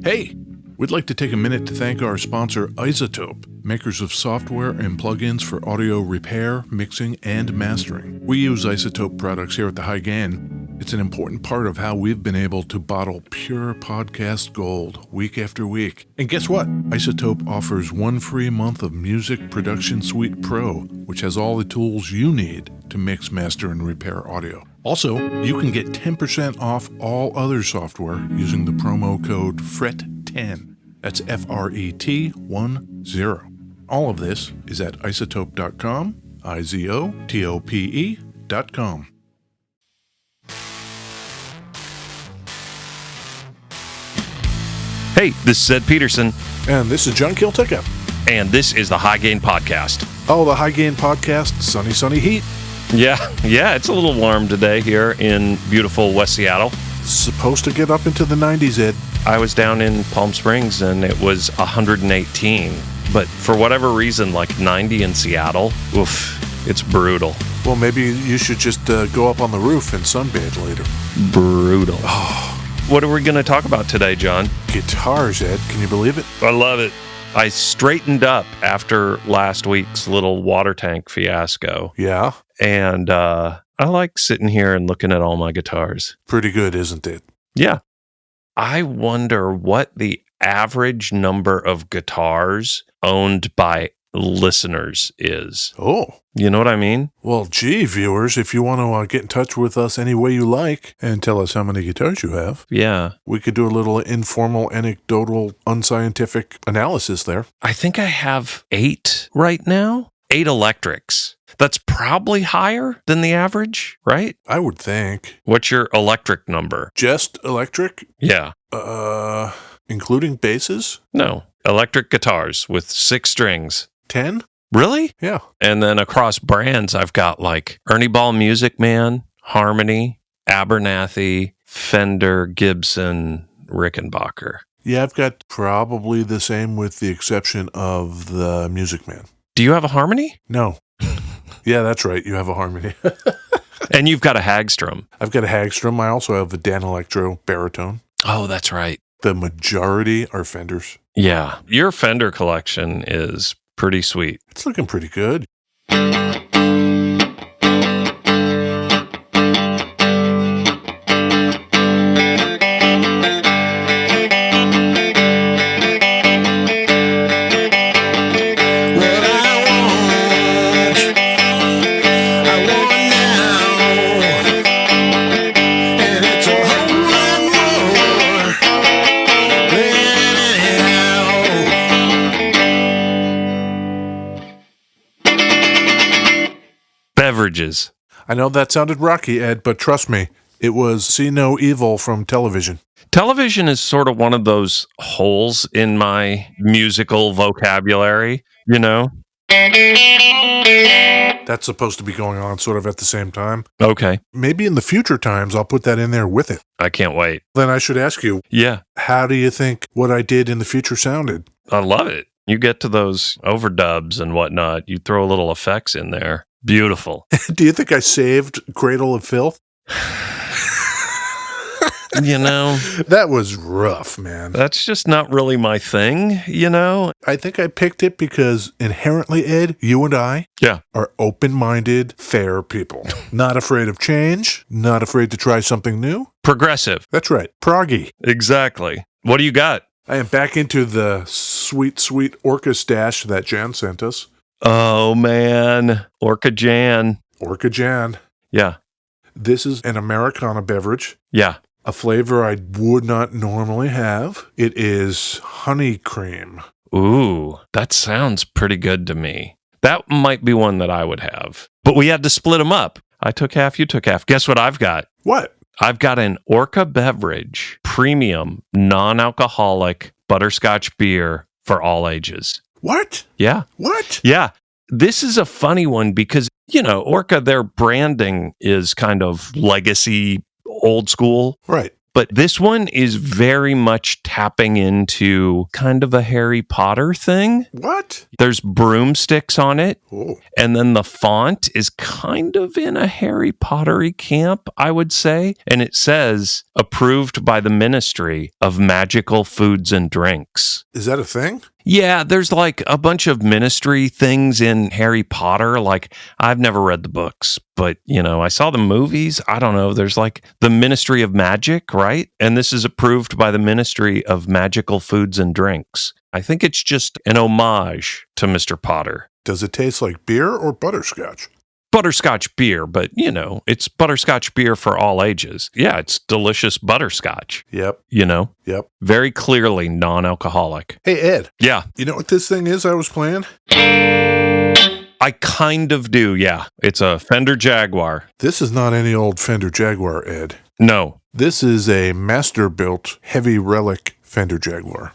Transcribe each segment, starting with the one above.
Hey, we'd like to take a minute to thank our sponsor, iZotope, makers of software and plugins for audio repair, mixing, and mastering. We use iZotope products here at the High Gain. It's an important part of how we've been able to bottle pure podcast gold week after week. And guess what? iZotope offers 1 free month of Music Production Suite Pro, which has all the tools you need to mix, master, and repair audio. Also, you can get 10% off all other software using the promo code FRET10. That's FRET10. All of this is at iZotope.com, IZOTOPE.com. Hey, this is Ed Peterson. And this is John Kiltica. And this is the High Gain Podcast. Oh, the High Gain Podcast, sunny heat. Yeah, it's a little warm today here in beautiful West Seattle. Supposed to get up into the 90s, Ed. I was down in Palm Springs and it was 118. But for whatever reason, like 90 in Seattle, oof, it's brutal. Well, maybe you should just go up on the roof and sunbathe later. Brutal. Oh. What are we going to talk about today, John? Guitars, Ed. Can you believe it? I love it. I straightened up after last week's little water tank fiasco. Yeah? And I like sitting here and looking at all my guitars. Pretty good, isn't it? Yeah. I wonder what the average number of guitars owned by listeners is. Oh. You know what I mean? Well, gee, viewers, if you want to get in touch with us any way you like and tell us how many guitars you have, yeah, we could do a little informal, anecdotal, unscientific analysis there. I think I have 8 right now. 8 electrics. That's probably higher than the average, right? I would think. What's your electric number? Just electric? Yeah. Including basses? No. Electric guitars with 6 strings. 10? Really? Yeah. And then across brands, I've got like Ernie Ball Music Man, Harmony, Abernathy, Fender, Gibson, Rickenbacker. Yeah, I've got probably the same with the exception of the Music Man. Do you have a Harmony? No. Yeah, that's right. You have a Harmony. And you've got a Hagstrom. I've got a Hagstrom. I also have a Dan Electro baritone. Oh, that's right. The majority are Fenders. Yeah. Your Fender collection is pretty sweet. It's looking pretty good. Beverages. I know that sounded rocky, Ed, but trust me, it was see no evil from television. Television is sort of one of those holes in my musical vocabulary, you know? That's supposed to be going on sort of at the same time. Okay. Maybe in the future times, I'll put that in there with it. I can't wait. Then I should ask you, yeah, how do you think what I did in the future sounded? I love it. You get to those overdubs and whatnot, you throw a little effects in there. Beautiful. Do you think I saved Cradle of Filth? You know, that was rough, man. That's just not really my thing, you know? I think I picked it because inherently, Ed, you and I are open-minded, fair people. Not afraid of change, not afraid to try something new. Progressive. That's right. Proggy. Exactly. What do you got? I am back into the sweet, sweet Orca stash that Jan sent us. Oh, man. Orca Jan. Orca Jan. Yeah. This is an Americana beverage. Yeah. A flavor I would not normally have. It is honey cream. Ooh, that sounds pretty good to me. That might be one that I would have. But we had to split them up. I took half, you took half. Guess what I've got? What? I've got an Orca Beverage premium non-alcoholic butterscotch beer for all ages. What? Yeah. What? Yeah. This is a funny one because, you know, Orca, their branding is kind of legacy, old school. Right. But this one is very much tapping into kind of a Harry Potter thing. What? There's broomsticks on it. Oh. And then the font is kind of in a Harry Pottery camp, I would say. And it says, approved by the Ministry of Magical Foods and Drinks. Is that a thing? Yeah, there's like a bunch of ministry things in Harry Potter. Like, I've never read the books, but, I saw the movies. I don't know. There's like the Ministry of Magic, right? And this is approved by the Ministry of Magical Foods and Drinks. I think it's just an homage to Mr. Potter. Does it taste like beer or butterscotch? Butterscotch beer, but, it's butterscotch beer for all ages. Yeah, it's delicious butterscotch. Yep. Yep. Very clearly non-alcoholic. Hey, Ed. Yeah. You know what this thing is I was playing? I kind of do, yeah. It's a Fender Jaguar. This is not any old Fender Jaguar, Ed. No. This is a Masterbuilt heavy relic Fender Jaguar.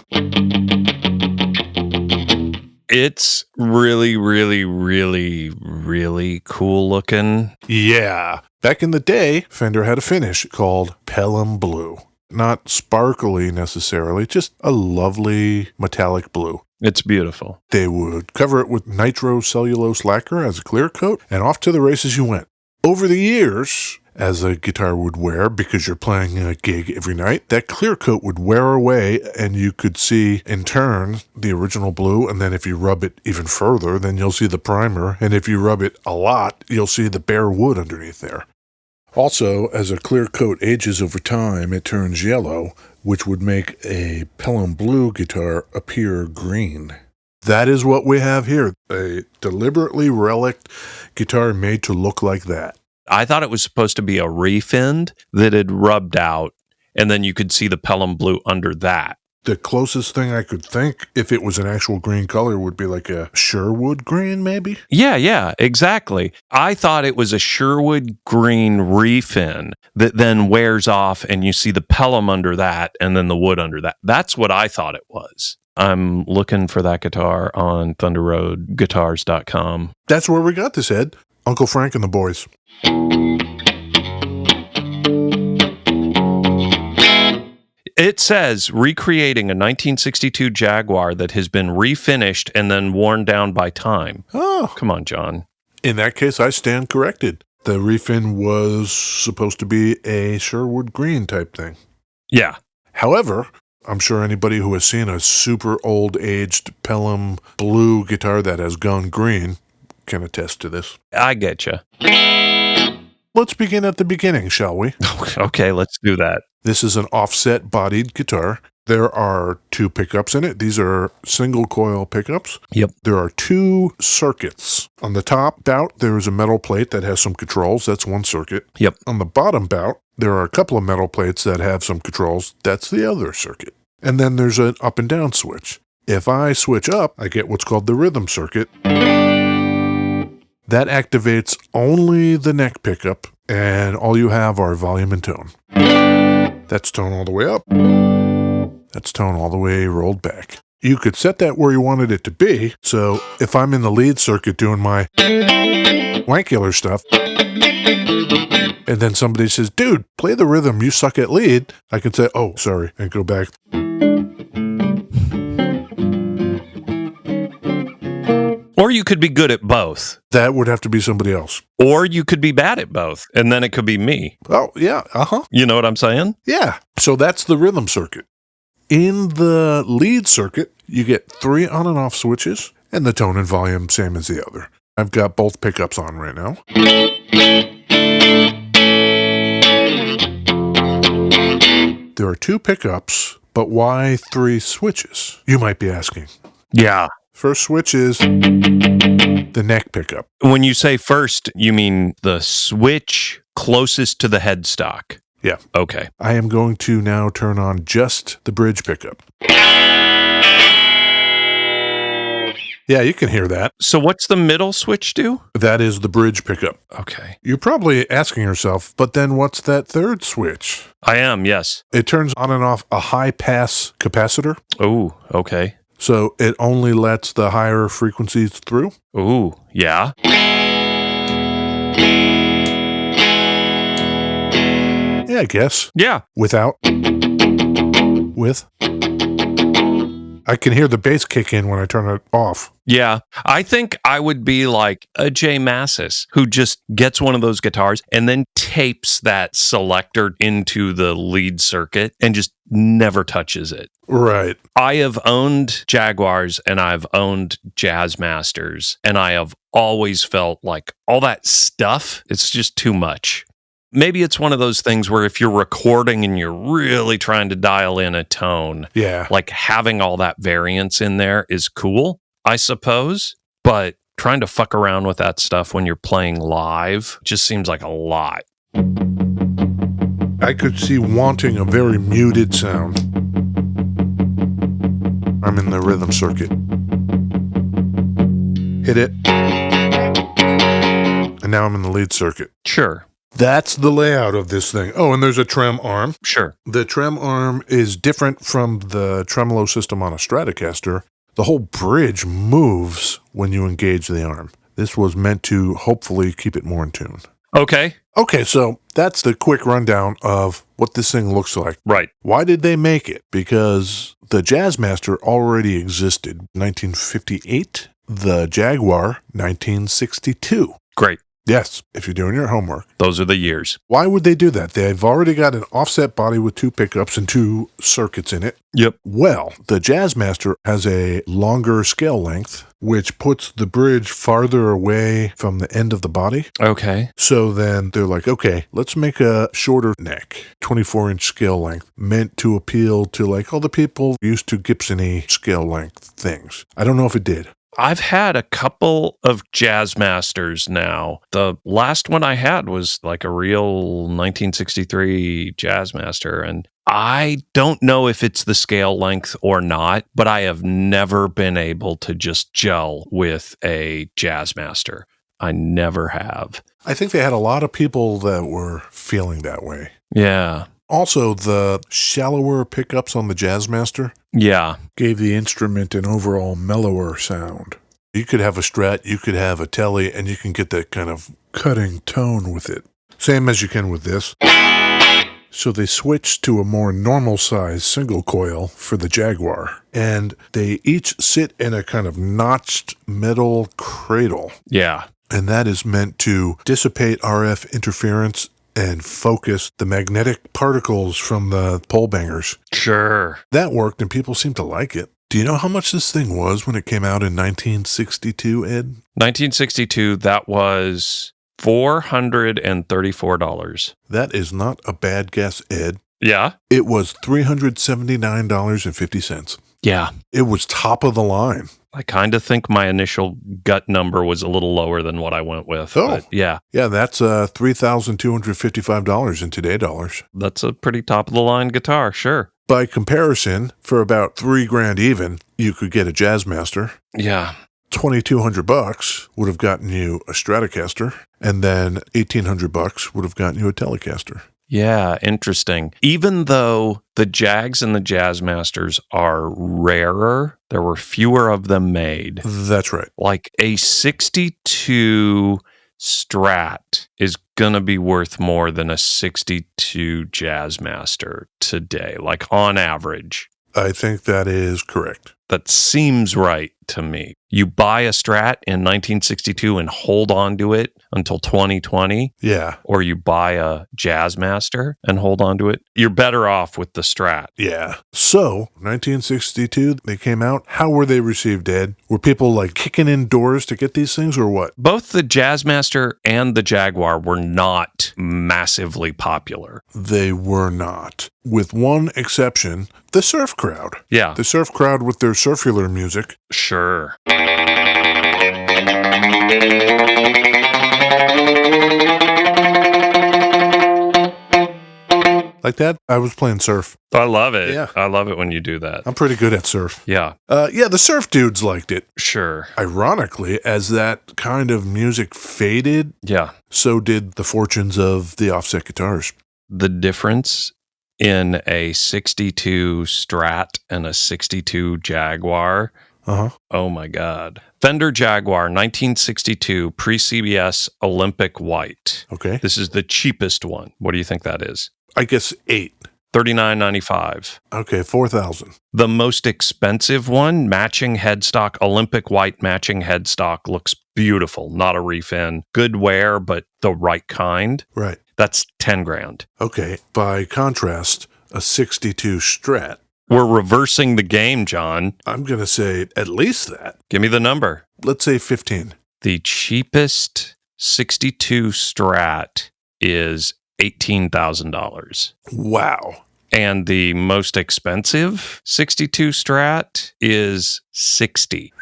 It's really, really, really, really cool looking. Yeah. Back in the day, Fender had a finish called Pelham Blue. Not sparkly necessarily, just a lovely metallic blue. It's beautiful. They would cover it with nitrocellulose lacquer as a clear coat, and off to the races you went. Over the years, as a guitar would wear, because you're playing a gig every night, that clear coat would wear away, and you could see, in turn, the original blue, and then if you rub it even further, then you'll see the primer, and if you rub it a lot, you'll see the bare wood underneath there. Also, as a clear coat ages over time, it turns yellow, which would make a Pelham Blue guitar appear green. That is what we have here, a deliberately reliced guitar made to look like that. I thought it was supposed to be a reef end that had rubbed out, and then you could see the Pelham Blue under that. The closest thing I could think, if it was an actual green color, would be like a Sherwood green, maybe? Yeah, exactly. I thought it was a Sherwood green reef end that then wears off, and you see the Pelham under that, and then the wood under that. That's what I thought it was. I'm looking for that guitar on thunderroadguitars.com. That's where we got this, Ed. Uncle Frank and the boys. It says recreating a 1962 Jaguar that has been refinished and then worn down by time. Oh. Come on, John. In that case, I stand corrected. The refin was supposed to be a Sherwood green type thing. Yeah. However, I'm sure anybody who has seen a super old aged Pelham Blue guitar that has gone green can attest to this. I get you. Let's begin at the beginning, shall we? Okay, let's do that. This is an offset-bodied guitar. There are 2 pickups in it. These are single-coil pickups. Yep. There are 2 circuits. On the top bout, there is a metal plate that has some controls. That's one circuit. Yep. On the bottom bout, there are a couple of metal plates that have some controls. That's the other circuit. And then there's an up and down switch. If I switch up, I get what's called the rhythm circuit. That activates only the neck pickup, and all you have are volume and tone. That's tone all the way up. That's tone all the way rolled back. You could set that where you wanted it to be, so if I'm in the lead circuit doing my wankular stuff, and then somebody says, dude, play the rhythm, you suck at lead, I can say, oh, sorry, and go back. Or you could be good at both. That would have to be somebody else. Or you could be bad at both, and then it could be me. Oh, yeah, uh-huh. You know what I'm saying? Yeah, so that's the rhythm circuit. In the lead circuit, you get 3 on and off switches, and the tone and volume same as the other. I've got both pickups on right now. There are 2 pickups, but why 3 switches? You might be asking. Yeah. First switch is the neck pickup. When you say first, you mean the switch closest to the headstock. Yeah. Okay. I am going to now turn on just the bridge pickup. Yeah, you can hear that. So what's the middle switch do? That is the bridge pickup. Okay. You're probably asking yourself, but then what's that third switch? I am, yes. It turns on and off a high-pass capacitor. Oh, okay. So it only lets the higher frequencies through. Ooh, yeah. Yeah, I guess. Yeah. Without? With? I can hear the bass kick in when I turn it off. Yeah. I think I would be like a Jay Massis who just gets one of those guitars and then tapes that selector into the lead circuit and just never touches it. Right. I have owned Jaguars and I've owned Jazz Masters, and I have always felt like all that stuff, it's just too much. Maybe it's one of those things where if you're recording and you're really trying to dial in a tone, Yeah. like having all that variance in there is cool, I suppose. But trying to fuck around with that stuff when you're playing live just seems like a lot. I could see wanting a very muted sound. I'm in the rhythm circuit. Hit it. And now I'm in the lead circuit. Sure. That's the layout of this thing. Oh, and there's a trem arm. Sure. The trem arm is different from the tremolo system on a Stratocaster. The whole bridge moves when you engage the arm. This was meant to hopefully keep it more in tune. Okay. Okay, so that's the quick rundown of what this thing looks like. Right. Why did they make it? Because the Jazzmaster already existed. 1958. The Jaguar, 1962. Great. Yes, if you're doing your homework. Those are the years. Why would they do that? They've already got an offset body with 2 pickups and 2 circuits in it. Yep. Well, the Jazzmaster has a longer scale length, which puts the bridge farther away from the end of the body. Okay. So then they're like, okay, let's make a shorter neck, 24-inch scale length, meant to appeal to like all the people used to Gibson-y scale length things. I don't know if it did. I've had a couple of Jazz Masters now. The last one I had was like a real 1963 Jazz Master, and I don't know if it's the scale length or not, but I have never been able to just gel with a Jazz Master. I never have. I think they had a lot of people that were feeling that way. Yeah. Also, the shallower pickups on the Jazzmaster Yeah. gave the instrument an overall mellower sound. You could have a Strat, you could have a Tele, and you can get that kind of cutting tone with it. Same as you can with this. So they switched to a more normal size single coil for the Jaguar. And they each sit in a kind of notched metal cradle. Yeah. And that is meant to dissipate RF interference and focus the magnetic particles from the pole bangers. Sure. That worked, and people seem to like it. Do you know how much this thing was when it came out in 1962, Ed? 1962, that was $434. That is not a bad guess, Ed. Yeah? It was $379.50. Yeah. It was top of the line. I kind of think my initial gut number was a little lower than what I went with. Oh. But yeah. Yeah, that's $3,255 in today dollars. That's a pretty top of the line guitar, sure. By comparison, for about $3,000 even, you could get a Jazzmaster. Yeah. $2,200 would have gotten you a Stratocaster, and then $1,800 would have gotten you a Telecaster. Yeah, interesting. Even though the Jags and the Jazzmasters are rarer, there were fewer of them made. That's right. Like a 62 Strat is going to be worth more than a 62 Jazzmaster today, like on average. I think that is correct. That seems right to me. You buy a Strat in 1962 and hold on to it until 2020. Yeah. Or you buy a Jazzmaster and hold on to it. You're better off with the Strat. Yeah. So, 1962, they came out. How were they received, Ed? Were people like kicking in doors to get these things or what? Both the Jazzmaster and the Jaguar were not massively popular. They were not. With one exception, the surf crowd. Yeah. The surf crowd with their circular music. Sure. Like that, I was playing surf. I love it. Yeah. I love it when you do that. I'm pretty good at surf. Yeah. Yeah, the surf dudes liked it. Sure. Ironically, as that kind of music faded, Yeah. so did the fortunes of the offset guitars. The difference in a 62 Strat and a 62 Jaguar Uh-huh. Oh my God. Fender Jaguar 1962 pre-CBS Olympic White. Okay. This is the cheapest one. What do you think that is? I guess 8. $39.95. Okay, 4,000. The most expensive one, matching headstock, Olympic White matching headstock, looks beautiful. Not a refin. Good wear, but the right kind. Right. That's 10 grand. Okay. By contrast, a 62 Strat, We're reversing the game, John. I'm going to say at least that. Give me the number. Let's say 15. The cheapest 62 Strat is $18,000. Wow. And the most expensive 62 Strat is 60.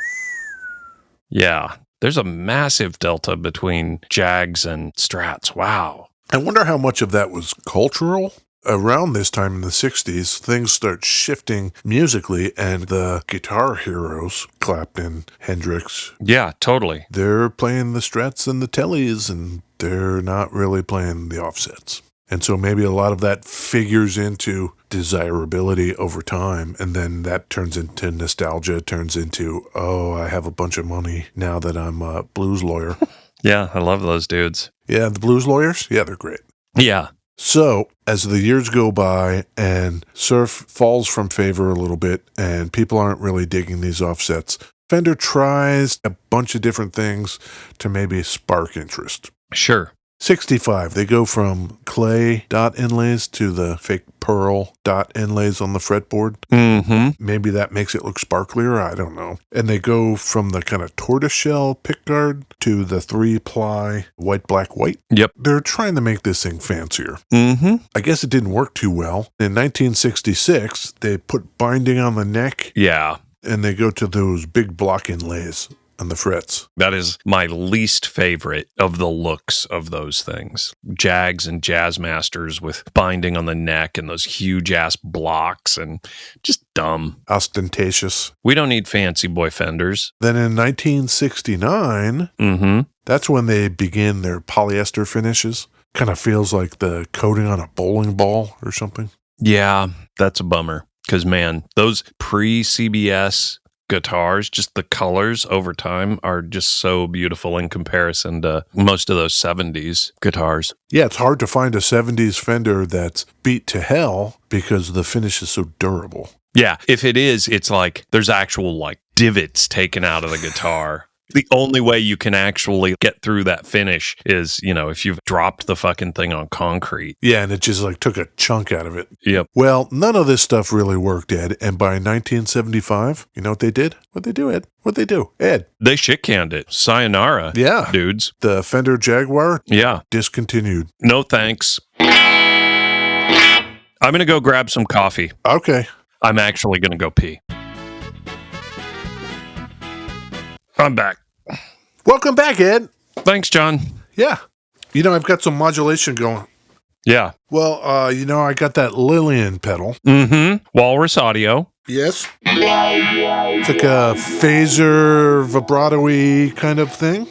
Yeah, there's a massive delta between Jags and Strats. Wow. I wonder how much of that was cultural. Around this time in the 60s, things start shifting musically, and the guitar heroes, Clapton, Hendrix, Yeah, totally. they're playing the Strats and the Tellys, and they're not really playing the offsets. And so maybe a lot of that figures into desirability over time, and then that turns into nostalgia, turns into, oh, I have a bunch of money now that I'm a blues lawyer. Yeah, I love those dudes. Yeah, the blues lawyers? Yeah, they're great. Yeah. So, as the years go by and surf falls from favor a little bit and people aren't really digging these offsets, Fender tries a bunch of different things to maybe spark interest. Sure. 65, they go from clay dot inlays to the fake pearl dot inlays on the fretboard. Mm-hmm. Maybe that makes it look sparklier, I don't know. And they go from the kind of tortoiseshell pickguard to the 3-ply white, black, white. Yep. They're trying to make this thing fancier. Mm-hmm. I guess it didn't work too well. In 1966, they put binding on the neck Yeah. and they go to those big block inlays on the frets. That is my least favorite of the looks of those things. Jags and Jazz Masters with binding on the neck and those huge ass blocks and just dumb. Ostentatious. We don't need fancy boy Fenders. Then in 1969, Mm-hmm. that's when they begin their polyester finishes. Kind of feels like the coating on a bowling ball or something. Yeah, that's a bummer. Because, man, those pre-CBS guitars, just the colors over time are just so beautiful in comparison to most of those 70s guitars. Yeah, it's hard to find a 70s Fender that's beat to hell because the finish is so durable. Yeah, if it is, it's like there's actual like divots taken out of the guitar. The only way you can actually get through that finish is, you know, if you've dropped the fucking thing on concrete. Yeah, and it just like took a chunk out of it. Yep. Well, none of this stuff really worked, Ed. And by 1975, you know what they did? What'd they do, Ed? What'd they do? Ed. They shit canned it. Sayonara. Yeah. Dudes. The Fender Jaguar Yeah. discontinued. No thanks. I'm going to go grab some coffee. Okay. I'm actually going to go pee. I'm back. Welcome back, Ed. Thanks, John. Yeah. You know, I've got some modulation going. Yeah. Well, you know, I got that Lillian pedal. Mm-hmm. Walrus Audio. Yes. It's like a phaser, vibrato-y kind of thing.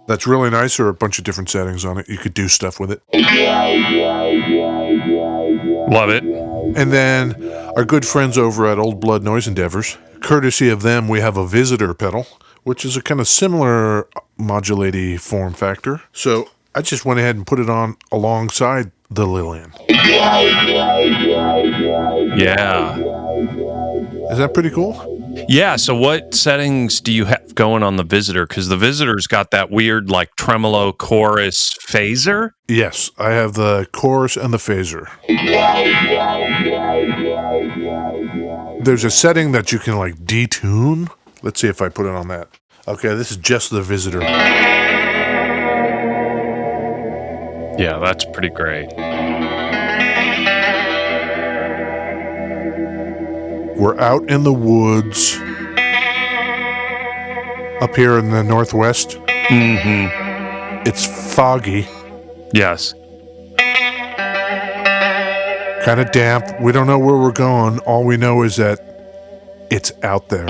That's really nice. There are a bunch of different settings on it. You could do stuff with it. Love it. And then our good friends over at Old Blood Noise Endeavors, courtesy of them, we have a Visitor pedal, which is a kind of similar modulating form factor. So I just went ahead and put it on alongside the Lillian. Yeah. Is that pretty cool? Yeah. So what settings do you have going on the Visitor? Because the Visitor's got that weird like tremolo chorus phaser. Yes, I have the chorus and the phaser. There's a setting that you can like detune. Let's see if I put it on that. Okay, this is just the Visitor. Yeah, that's pretty great. We're out in the woods up here in the Northwest. Mm-hmm. It's foggy, Yes. kind of damp. We don't know where we're going. All we know is that it's out there.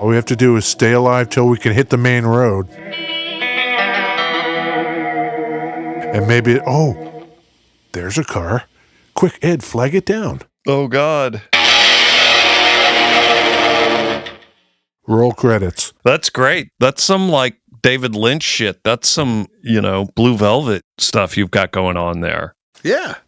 All we have to do is stay alive till we can hit the main road. And maybe, oh, there's a car. Quick, Ed, flag it down. Oh, God. Roll credits. That's great. That's some like David Lynch shit. That's some, Blue Velvet stuff you've got going on there. Yeah.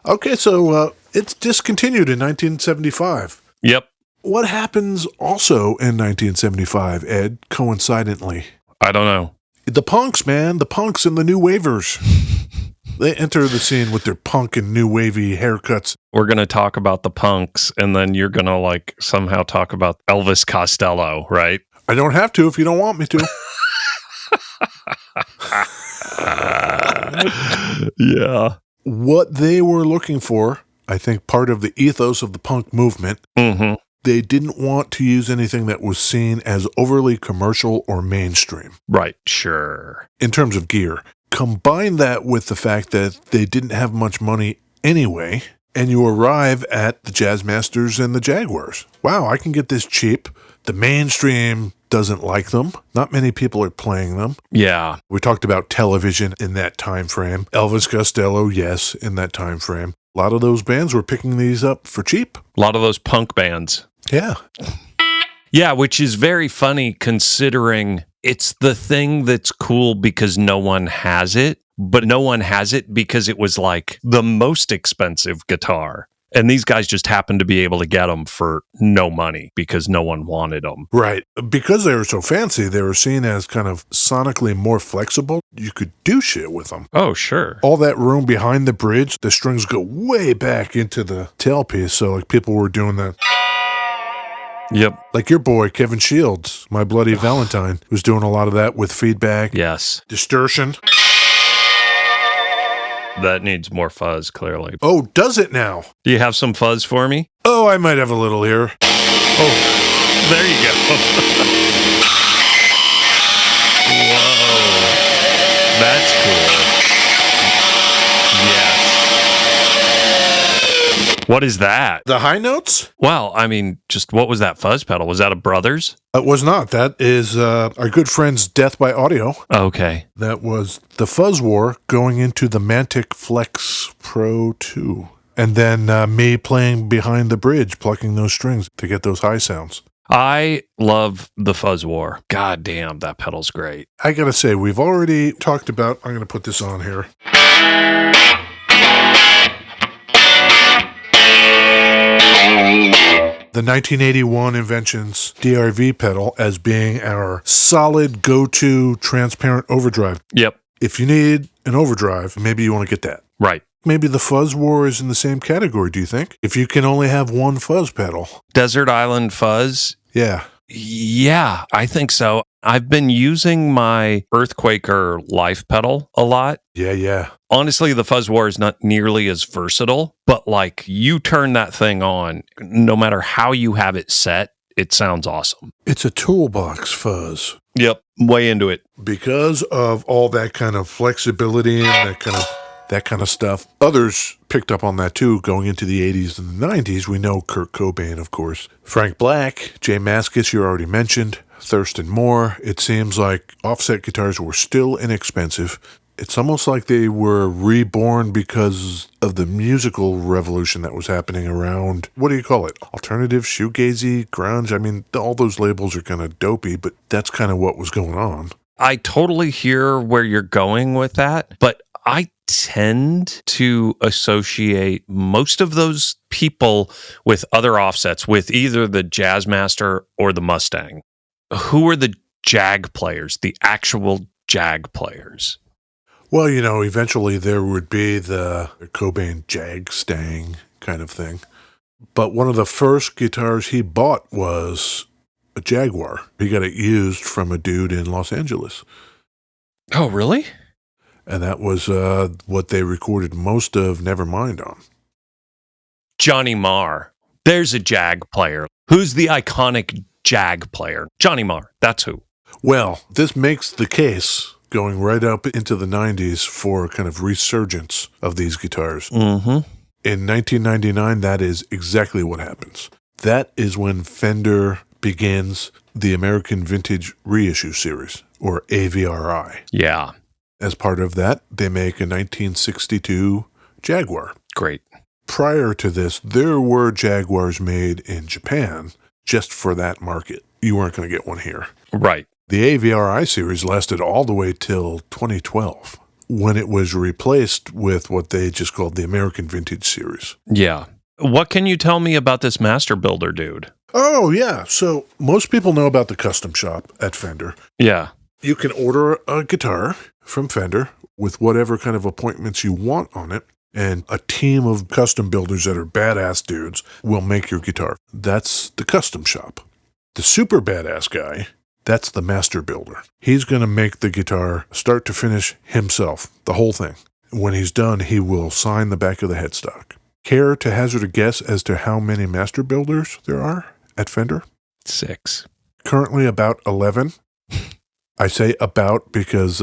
Okay, so it's discontinued in 1975. Yep. What happens also in 1975, Ed, coincidentally? I don't know. The punks, man. The punks and the new wavers. They enter the scene with their punk and new wavy haircuts. We're going to talk about the punks, and then you're going to like somehow talk about Elvis Costello, right? I don't have to if you don't want me to. Yeah. What they were looking for, I think part of the ethos of the punk movement, they didn't want to use anything that was seen as overly commercial or mainstream. Right, sure. In terms of gear. Combine that with the fact that they didn't have much money anyway, and you arrive at the Jazzmasters and the Jaguars. Wow, I can get this cheap. The mainstream doesn't like them. Not many people are playing them. Yeah. We talked about television in that time frame. Elvis Costello, yes, in that time frame. A lot of those bands were picking these up for cheap. A lot of those punk bands. Yeah. Yeah, which is very funny considering it's the thing that's cool because no one has it, but no one has it because it was like the most expensive guitar. And these guys just happened to be able to get them for no money because no one wanted them. Right. Because they were so fancy, they were seen as kind of sonically more flexible. You could do shit with them. Oh, sure. All that room behind the bridge, the strings go way back into the tailpiece. So like people were doing that. Yep. Like your boy, Kevin Shields, My Bloody Valentine, was doing a lot of that with feedback. Yes. Distortion. That needs more fuzz, clearly. Oh, does it now? Do you have some fuzz for me? Oh, I might have a little here. Oh, there you go. Whoa. That's cool. Yes. What is that? The high notes? Well, I mean, just what was that fuzz pedal? Was that a Brothers? It was not. That is our good friend's DeathBy Audio. Okay. That was the Fuzz War going into the Mantic Flex Pro 2. And then me playing behind the bridge, plucking those strings to get those high sounds. I love the Fuzz War. God damn, that pedal's great. I gotta say, we've already talked about, I'm gonna put this on here. The 1981 Inventions DRV pedal as being our solid go-to transparent overdrive. Yep. If you need an overdrive, maybe you want to get that. Right. Maybe the Fuzz War is in the same category, do you think? If you can only have one fuzz pedal. Desert Island Fuzz? Yeah. Yeah, I think so. I've been using my Earthquaker Life pedal a lot. Yeah. Honestly, the Fuzz War is not nearly as versatile, but like you turn that thing on, no matter how you have it set, it sounds awesome. It's a toolbox fuzz. Yep, way into it. Because of all that kind of flexibility and that kind of stuff. Others picked up on that too, going into the 80s and the 90s. We know Kurt Cobain, of course. Frank Black, Jay Mascis, you already mentioned, Thurston Moore. It seems like offset guitars were still inexpensive. It's almost like they were reborn because of the musical revolution that was happening around, what do you call it? Alternative, shoegazy, grunge? I mean, all those labels are kind of dopey, but that's kind of what was going on. I totally hear where you're going with that, but I tend to associate most of those people with other offsets, with either the Jazzmaster or the Mustang. Who are the Jag players, the actual Jag players? Well, eventually there would be the Cobain Jag Stang kind of thing. But one of the first guitars he bought was a Jaguar. He got it used from a dude in Los Angeles. Oh, really? And that was what they recorded most of Nevermind on. Johnny Marr. There's a Jag player. Who's the iconic Jag player? Johnny Marr. That's who. Well, this makes the case going right up into the 90s for a kind of resurgence of these guitars. Mm-hmm. In 1999, that is exactly what happens. That is when Fender begins the American Vintage Reissue Series, or AVRI. Yeah. As part of that, they make a 1962 Jaguar. Great. Prior to this, there were Jaguars made in Japan just for that market. You weren't going to get one here. Right. The AVRI series lasted all the way till 2012, when it was replaced with what they just called the American Vintage series. Yeah. What can you tell me about this master builder dude? Oh, yeah. So most people know about the custom shop at Fender. Yeah. You can order a guitar from Fender with whatever kind of appointments you want on it, and a team of custom builders that are badass dudes will make your guitar. That's the custom shop. The super badass guy, that's the master builder. He's going to make the guitar start to finish himself, the whole thing. When he's done, he will sign the back of the headstock. Care to hazard a guess as to how many master builders there are at Fender? 6. Currently about 11. I say about because...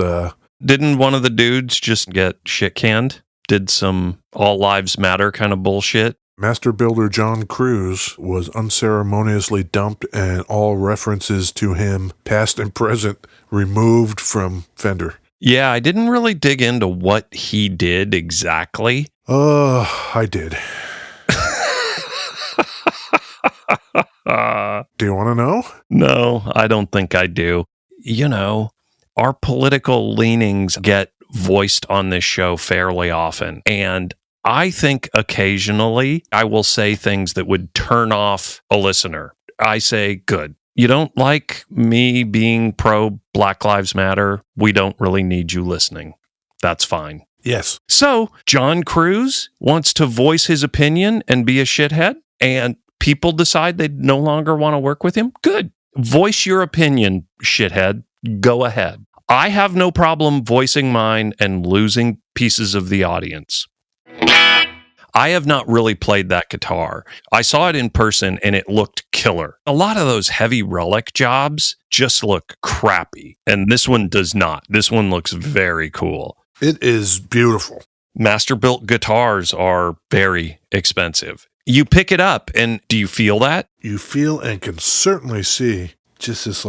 Didn't one of the dudes just get shit canned? Did some all lives matter kind of bullshit? Master builder John Cruz was unceremoniously dumped and all references to him, past and present, removed from Fender. Yeah, I didn't really dig into what he did exactly. I did. Do you want to know? No, I don't think I do. You know, our political leanings get voiced on this show fairly often, and I think occasionally I will say things that would turn off a listener. I say, good. You don't like me being pro Black Lives Matter? We don't really need you listening. That's fine. Yes. So, John Cruz wants to voice his opinion and be a shithead, and people decide they no longer want to work with him? Good. Voice your opinion, shithead. Go ahead. I have no problem voicing mine and losing pieces of the audience. I have not really played that guitar. I saw it in person and it looked killer. A lot of those heavy relic jobs just look crappy, and this one does not. This one looks very cool. It is beautiful. Masterbuilt guitars are very expensive. You pick it up, and do you feel that? You feel and can certainly see just this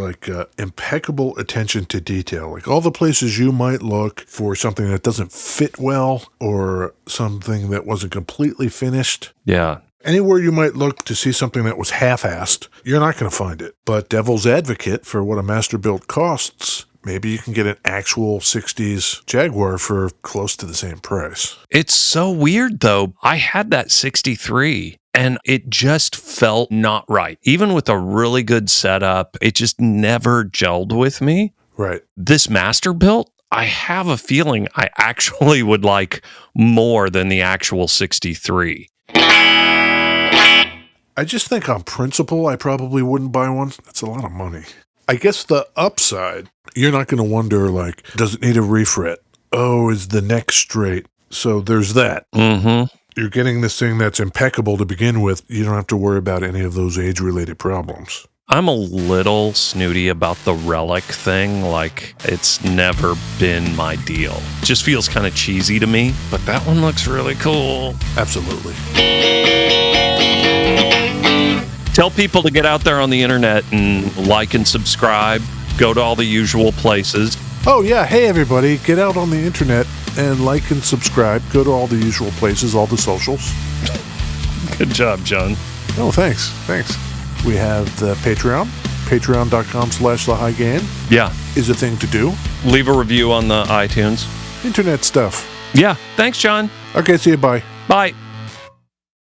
impeccable attention to detail. Like all the places you might look for something that doesn't fit well or something that wasn't completely finished. Yeah. Anywhere you might look to see something that was half-assed, you're not going to find it. But devil's advocate for what a Masterbuilt costs, maybe you can get an actual 60s Jaguar for close to the same price. It's so weird, though. I had that 63, and it just felt not right. Even with a really good setup, it just never gelled with me. Right. This Masterbuilt, I have a feeling I actually would like more than the actual 63. I just think on principle, I probably wouldn't buy one. That's a lot of money. I guess the upside, you're not going to wonder, does it need a refret? Oh, is the neck straight? So there's that. Mm-hmm. You're getting this thing that's impeccable to begin with. You don't have to worry about any of those age-related problems. I'm a little snooty about the relic thing. It's never been my deal. It just feels kind of cheesy to me, but that one looks really cool. Absolutely. Tell people to get out there on the internet and like and subscribe. Go to all the usual places. Oh, yeah. Hey, everybody. Get out on the internet and like and subscribe. Go to all the usual places, all the socials. Good job, John. Oh, thanks. We have the Patreon. Patreon.com/thehighgain Yeah. is a thing to do. Leave a review on the iTunes. Internet stuff. Yeah. Thanks, John. Okay, see you. Bye. Bye.